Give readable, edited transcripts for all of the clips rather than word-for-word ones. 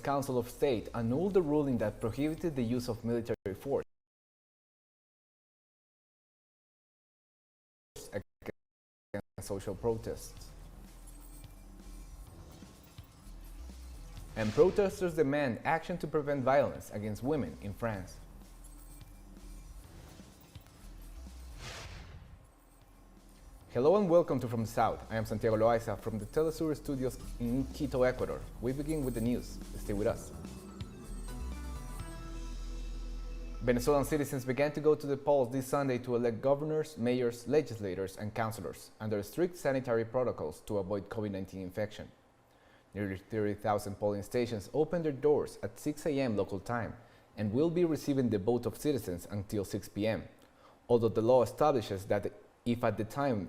Council of State annulled the ruling that prohibited the use of military force against social protests. And protesters demand action to prevent violence against women in France. Hello and welcome to From the South. I am Santiago Loaiza from the TeleSUR studios in Quito, Ecuador. We begin with the news. Stay with us. Venezuelan citizens began to go to the polls this Sunday to elect governors, mayors, legislators, and councillors under strict sanitary protocols to avoid COVID-19 infection. Nearly 30,000 polling stations opened their doors at 6 a.m. local time and will be receiving the vote of citizens until 6 p.m., although the law establishes that if at the time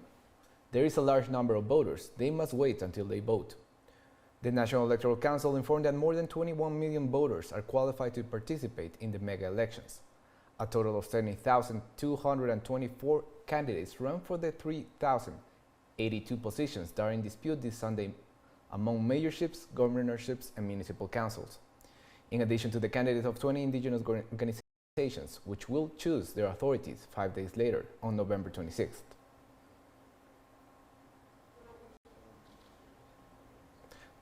there is a large number of voters, they must wait until they vote. The National Electoral Council informed that more than 21 million voters are qualified to participate in the mega elections. A total of 70,224 candidates ran for the 3,082 positions that are in dispute this Sunday among mayorships, governorships, and municipal councils, in addition to the candidates of 20 indigenous organizations, which will choose their authorities 5 days later on November 26th.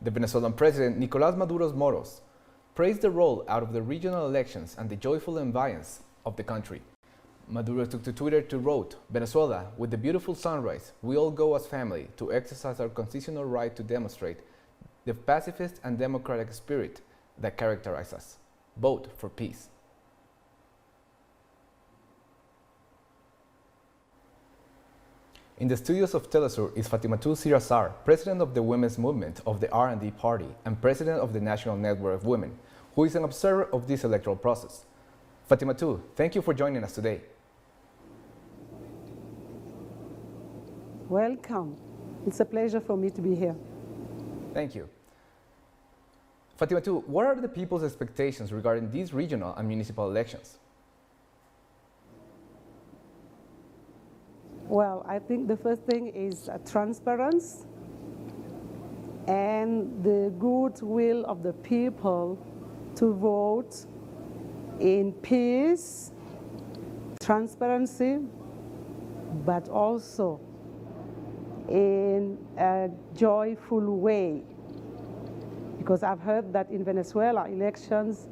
The Venezuelan president, Nicolás Maduro Moros, praised the rollout of the regional elections and the joyful ambience of the country. Maduro took to Twitter to wrote, "Venezuela, with the beautiful sunrise, we all go as family to exercise our constitutional right to demonstrate the pacifist and democratic spirit that characterizes us. Vote for peace." In the studios of TeleSUR is FATIMA Sirasar, president of the Women's Movement of the R&D Party and president of the National Network of Women, who is an observer of this electoral process. Fatima, thank you for joining us today. Welcome. It's a pleasure for me to be here. Thank you. Fatima, what are the people's expectations regarding these regional and municipal elections? Well, I think the first thing is transparency and the goodwill of the people to vote in peace, transparency, but also in a joyful way. Because I've heard that in Venezuela, elections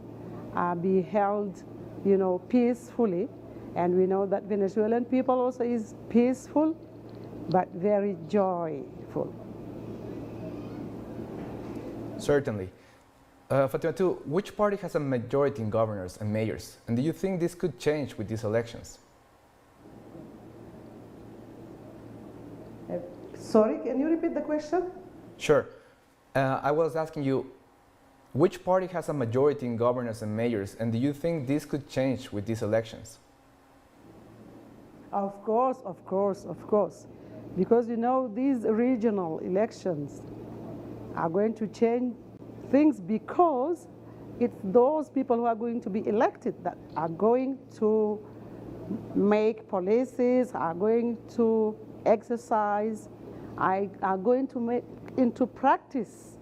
are being held, peacefully. And we know that Venezuelan people also is peaceful, but very joyful. Certainly. Fatima, which party has a majority in governors and mayors? And do you think this could change with these elections? Sorry, can you repeat the question? Sure. I was asking you, which party has a majority in governors and mayors, and do you think this could change with these elections? Of course. Because these regional elections are going to change things, because it's those people who are going to be elected that are going to make policies, are going to exercise, are going to make into practice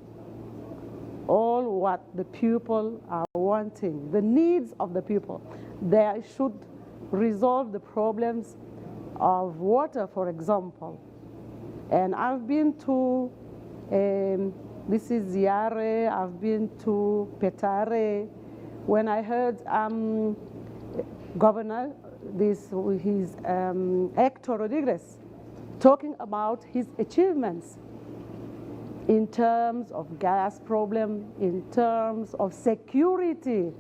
all what the people are wanting, the needs of the people. They should resolve the problems of water, for example. And I've been to, this is Ziare, I've been to Petare. When I heard Governor, Hector Rodriguez, talking about his achievements in terms of gas problem, in terms of security.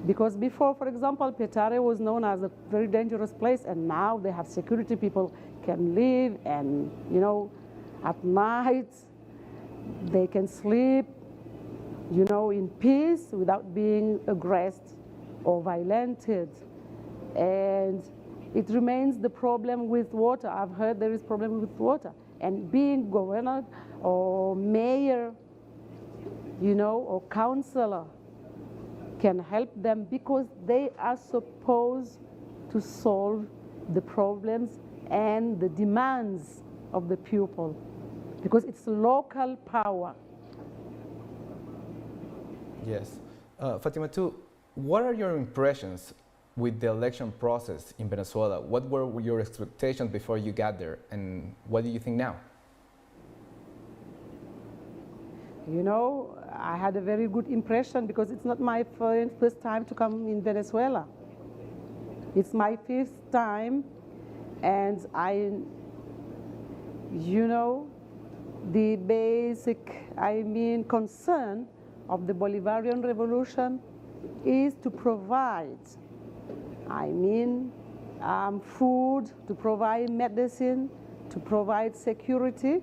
Because before, for example, Petare was known as a very dangerous place, and now they have security. People can live, and at night they can sleep, in peace without being aggressed or violented. And it remains the problem with water. I've heard there is problem with water, and being governor or mayor, or councillor can help them, because they are supposed to solve the problems and the demands of the people, because it's local power. Yes. Fatima, too, what are your impressions with the election process in Venezuela? What were your expectations before you got there, and what do you think now? You know, I had a very good impression because it's not my first time to come in Venezuela. It's my fifth time, and you know, the basic, concern of the Bolivarian Revolution is to provide, food, to provide medicine, to provide security.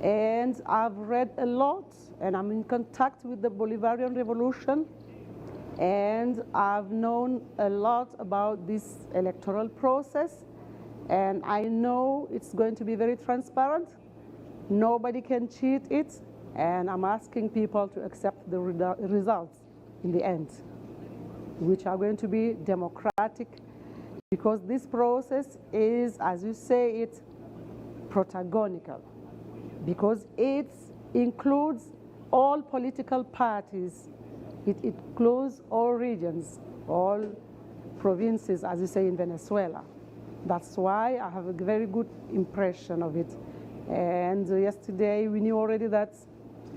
And I've read a lot, and I'm in contact with the Bolivarian Revolution, and I've known a lot about this electoral process, and I know it's going to be very transparent. Nobody can cheat it, and I'm asking people to accept the results in the end, which are going to be democratic, because this process is, as you say, it's protagonical, because it includes all political parties. It includes all regions, all provinces, as you say, in Venezuela. That's why I have a very good impression of it. And yesterday we knew already that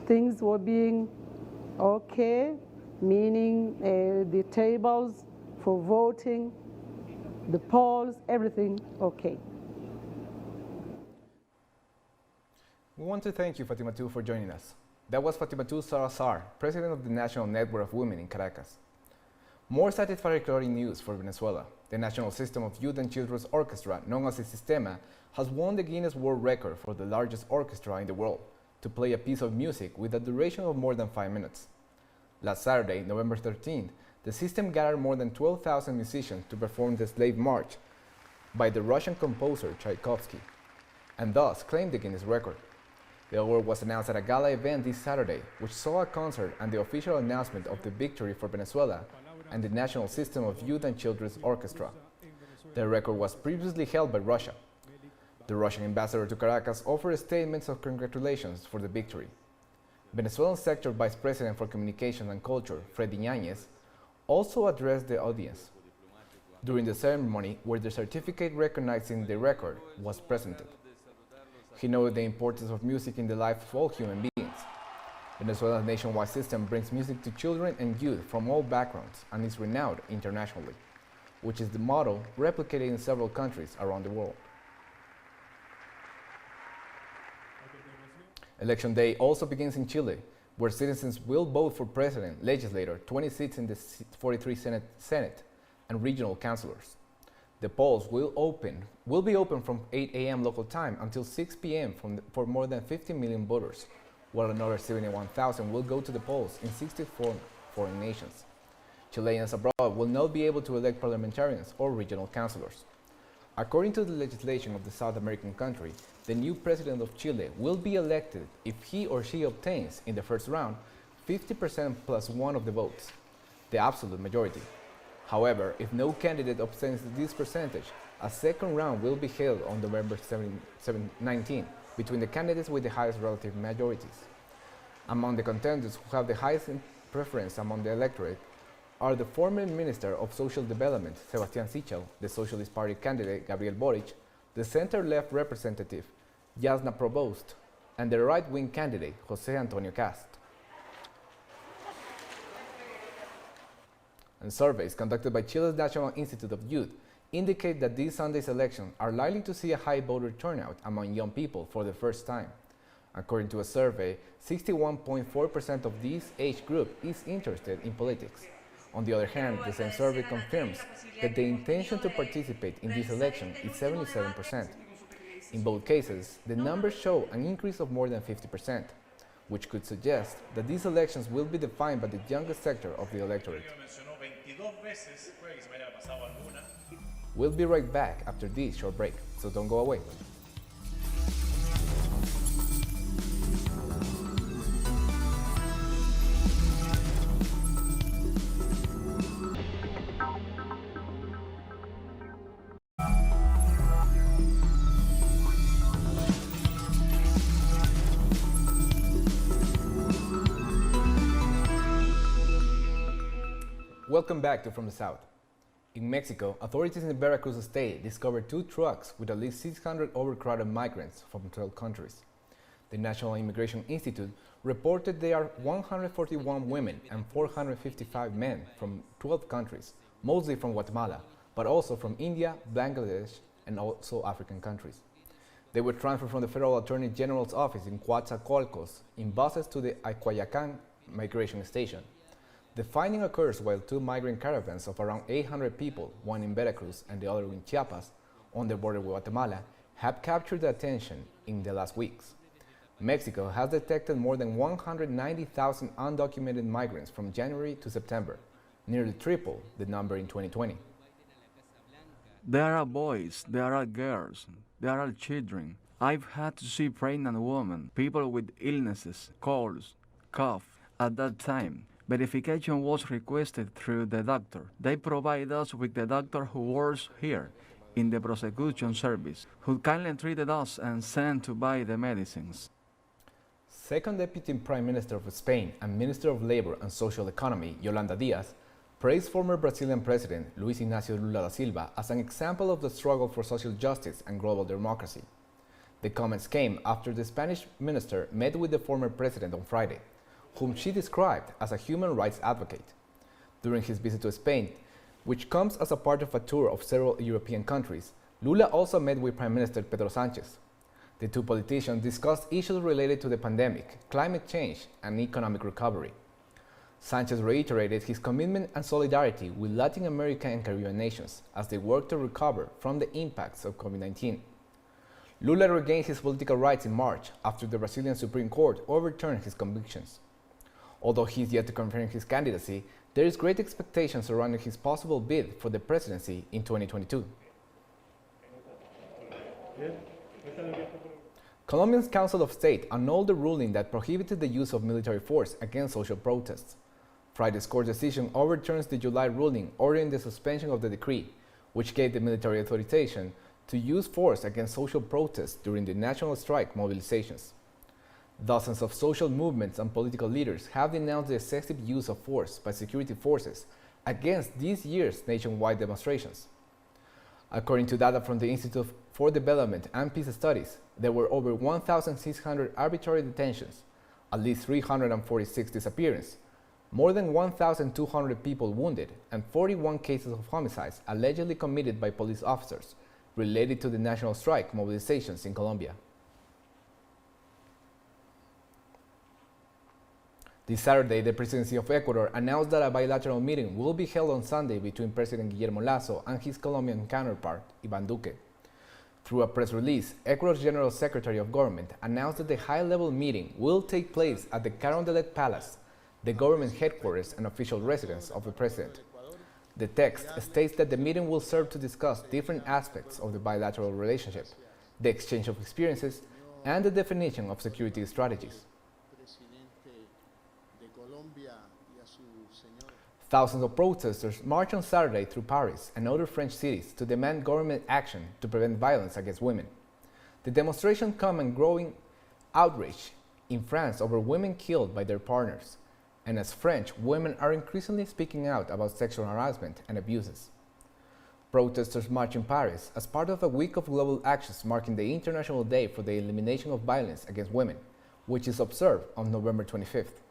things were being okay, meaning the tables for voting, the polls, everything okay. We want to thank you, Fatima too, for joining us. That was Fatima TeleSUR, President of the National Network of Women in Caracas. More satisfactory news for Venezuela. The National System of Youth and Children's Orchestra, known as the Sistema, has won the Guinness World Record for the largest orchestra in the world to play a piece of music with a duration of more than 5 minutes. Last Saturday, November 13th, the system gathered more than 12,000 musicians to perform the Slave March by the Russian composer Tchaikovsky, and thus claimed the Guinness record. The award was announced at a gala event this Saturday, which saw a concert and the official announcement of the victory for Venezuela and the National System of Youth and Children's Orchestra. The record was previously held by Russia. The Russian ambassador to Caracas offered statements of congratulations for the victory. Venezuelan Sector Vice President for Communication and Culture, Freddy Ñañez, also addressed the audience during the ceremony where the certificate recognizing the record was presented. He noted the importance of music in the life of all human beings. Venezuela's nationwide system brings music to children and youth from all backgrounds and is renowned internationally, which is the model replicated in several countries around the world. Election day also begins in Chile, where citizens will vote for president, legislator, 20 seats in the 43 Senate, and regional councilors. The polls will be open from 8 a.m. local time until 6 p.m. for more than 50 million voters, while another 71,000 will go to the polls in 64 foreign nations. Chileans abroad will not be able to elect parliamentarians or regional councilors. According to the legislation of the South American country, the new president of Chile will be elected if he or she obtains, in the first round, 50% plus one of the votes, the absolute majority. However, if no candidate obtains this percentage, a second round will be held on November 19 between the candidates with the highest relative majorities. Among the contenders who have the highest preference among the electorate are the former Minister of Social Development, Sebastián Sichel, the Socialist Party candidate, Gabriel Boric, the center-left representative, Jasna Provost, and the right-wing candidate, José Antonio Cast. And surveys conducted by Chile's National Institute of Youth indicate that this Sunday's elections are likely to see a high voter turnout among young people for the first time. According to a survey, 61.4% of this age group is interested in politics. On the other hand, the same survey confirms that the intention to participate in this election is 77%. In both cases, the numbers show an increase of more than 50%, which could suggest that these elections will be defined by the youngest sector of the electorate. We'll be right back after this short break, so don't go away. welcome back to From the South. In Mexico, authorities in the Veracruz state discovered 2 trucks with at least 600 overcrowded migrants from 12 countries. The National Immigration Institute reported there are 141 women and 455 men from 12 countries, mostly from Guatemala, but also from India, Bangladesh, and also African countries. They were transferred from the Federal Attorney General's office in Coatzacoalcos in buses to the Aycuayacan migration station. The finding occurs while 2 migrant caravans of around 800 people, one in Veracruz and the other in Chiapas, on the border with Guatemala, have captured the attention in the last weeks. Mexico has detected more than 190,000 undocumented migrants from January to September, nearly triple the number in 2020. There are boys, there are girls, there are children. I've had to see pregnant women, people with illnesses, colds, cough. At that time, verification was requested through the doctor. They provide us with the doctor who works here in the prosecution service, who kindly treated us and sent to buy the medicines. Second Deputy Prime Minister of Spain and Minister of Labor and Social Economy, Yolanda Diaz, praised former Brazilian President Luis Inácio Lula da Silva as an example of the struggle for social justice and global democracy. The comments came after the Spanish minister met with the former president on Friday, whom she described as a human rights advocate. During his visit to Spain, which comes as a part of a tour of several European countries, Lula also met with Prime Minister Pedro Sánchez. The 2 politicians discussed issues related to the pandemic, climate change, and economic recovery. Sánchez reiterated his commitment and solidarity with Latin American and Caribbean nations as they work to recover from the impacts of COVID-19. Lula regained his political rights in March after the Brazilian Supreme Court overturned his convictions. Although he is yet to confirm his candidacy, there is great expectation surrounding his possible bid for the presidency in 2022. Colombia's Council of State annulled the ruling that prohibited the use of military force against social protests. Friday's court decision overturns the July ruling ordering the suspension of the decree, which gave the military authorization to use force against social protests during the national strike mobilizations. Dozens of social movements and political leaders have denounced the excessive use of force by security forces against this year's nationwide demonstrations. According to data from the Institute for Development and Peace Studies, there were over 1,600 arbitrary detentions, at least 346 disappearances, more than 1,200 people wounded, and 41 cases of homicides allegedly committed by police officers related to the national strike mobilizations in Colombia. This Saturday, the presidency of Ecuador announced that a bilateral meeting will be held on Sunday between President Guillermo Lasso and his Colombian counterpart, Iván Duque. Through a press release, Ecuador's General Secretary of Government announced that the high-level meeting will take place at the Carondelet Palace, the government headquarters and official residence of the president. The text states that the meeting will serve to discuss different aspects of the bilateral relationship, the exchange of experiences, and the definition of security strategies. Thousands of protesters marched on Saturday through Paris and other French cities to demand government action to prevent violence against women. The demonstration come and growing outrage in France over women killed by their partners, and as French women are increasingly speaking out about sexual harassment and abuses. Protesters march in Paris as part of a week of global actions marking the International Day for the Elimination of Violence Against Women, which is observed on November 25th.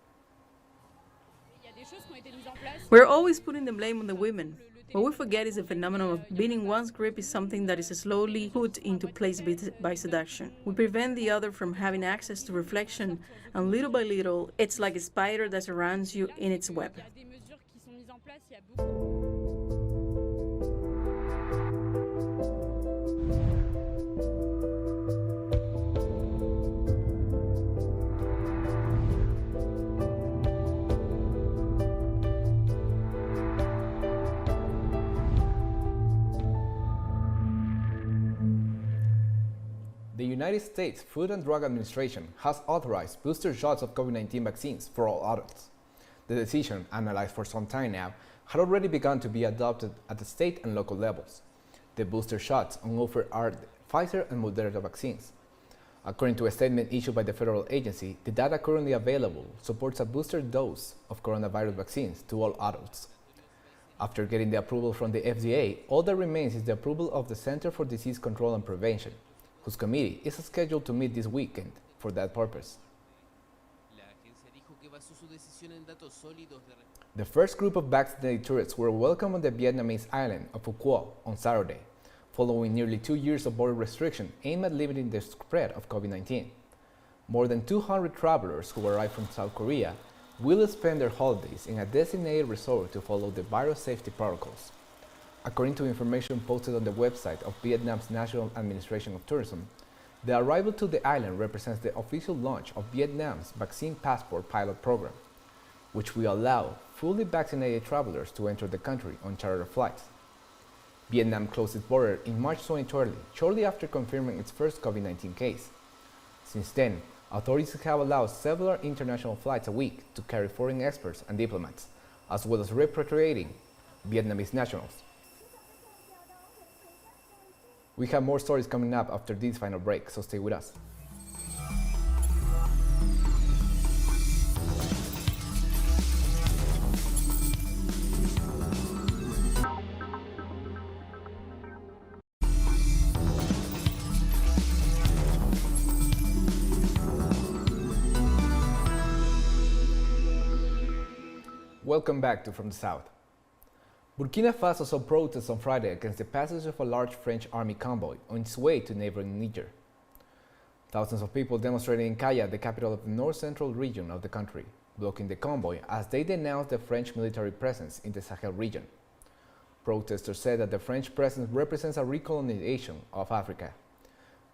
We're always putting the blame on the women. What we forget is the phenomenon of beating one's grip is something that is slowly put into place by seduction. We prevent the other from having access to reflection, and little by little, it's like a spider that surrounds you in its web. The United States Food and Drug Administration has authorized booster shots of COVID-19 vaccines for all adults. The decision, analyzed for some time now, had already begun to be adopted at the state and local levels. The booster shots on offer are the Pfizer and Moderna vaccines. According to a statement issued by the federal agency, the data currently available supports a booster dose of coronavirus vaccines to all adults. After getting the approval from the FDA, all that remains is the approval of the Center for Disease Control and Prevention, whose committee is scheduled to meet this weekend for that purpose. The first group of vaccinated tourists were welcomed on the Vietnamese island of Phu Quoc on Saturday, following nearly 2 years of border restriction aimed at limiting the spread of COVID-19. More than 200 travelers who arrived from South Korea will spend their holidays in a designated resort to follow the virus safety protocols. According to information posted on the website of Vietnam's National Administration of Tourism, the arrival to the island represents the official launch of Vietnam's Vaccine Passport pilot program, which will allow fully vaccinated travelers to enter the country on charter flights. Vietnam closed its border in March 2020, shortly after confirming its first COVID-19 case. Since then, authorities have allowed several international flights a week to carry foreign experts and diplomats, as well as repatriating Vietnamese nationals. We have more stories coming up after this final break, so stay with us. Welcome back to From the South. Burkina Faso saw protests on Friday against the passage of a large French army convoy on its way to neighboring Niger. Thousands of people demonstrated in Kaya, the capital of the north-central region of the country, blocking the convoy as they denounced the French military presence in the Sahel region. Protesters said that the French presence represents a recolonization of Africa.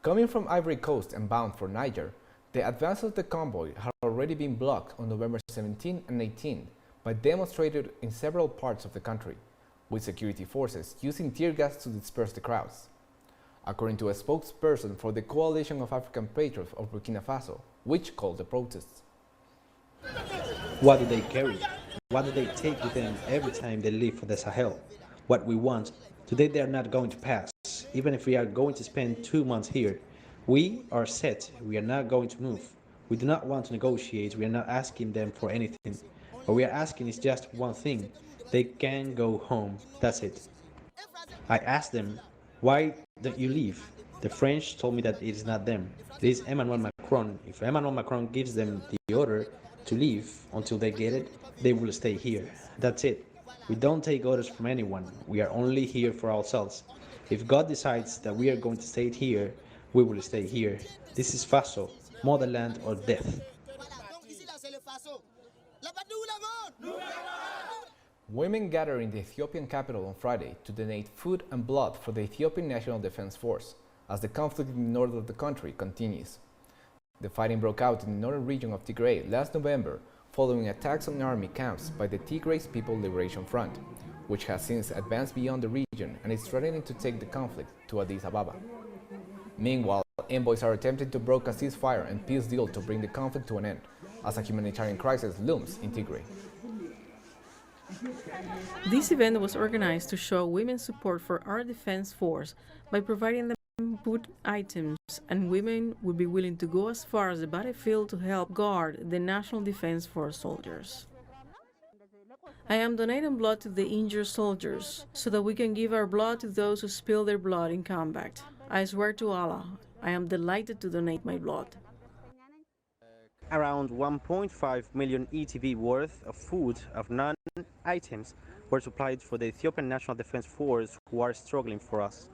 Coming from Ivory Coast and bound for Niger, the advance of the convoy had already been blocked on November 17 and 18 by demonstrators in several parts of the country, with security forces using tear gas to disperse the crowds. According to a spokesperson for the Coalition of African Patriots of Burkina Faso, which called the protests. What do they carry? What do they take with them every time they leave for the Sahel? What we want, today they are not going to pass. Even if we are going to spend 2 months here, we are set, we are not going to move. We do not want to negotiate, we are not asking them for anything. What we are asking is just one thing. They can go home. That's it. I asked them, why don't you leave? The French told me that it is not them. It is Emmanuel Macron. If Emmanuel Macron gives them the order to leave until they get it, they will stay here. That's it. We don't take orders from anyone. We are only here for ourselves. If God decides that we are going to stay here, we will stay here. This is Faso, motherland or death. Women gathered in the Ethiopian capital on Friday to donate food and blood for the Ethiopian National Defense Force as the conflict in the north of the country continues. The fighting broke out in the northern region of Tigray last November following attacks on army camps by the Tigray People Liberation Front, which has since advanced beyond the region and is threatening to take the conflict to Addis Ababa. Meanwhile, envoys are attempting to broker a ceasefire and peace deal to bring the conflict to an end, as a humanitarian crisis looms in Tigray. This event was organized to show women's support for our defense force by providing them food items, and women would be willing to go as far as the battlefield to help guard the National Defense Force soldiers. I am donating blood to the injured soldiers so that we can give our blood to those who spill their blood in combat. I swear to Allah, I am delighted to donate my blood. Around 1.5 million ETB worth of food of non-items were supplied for the Ethiopian National Defense Force, who are struggling for us.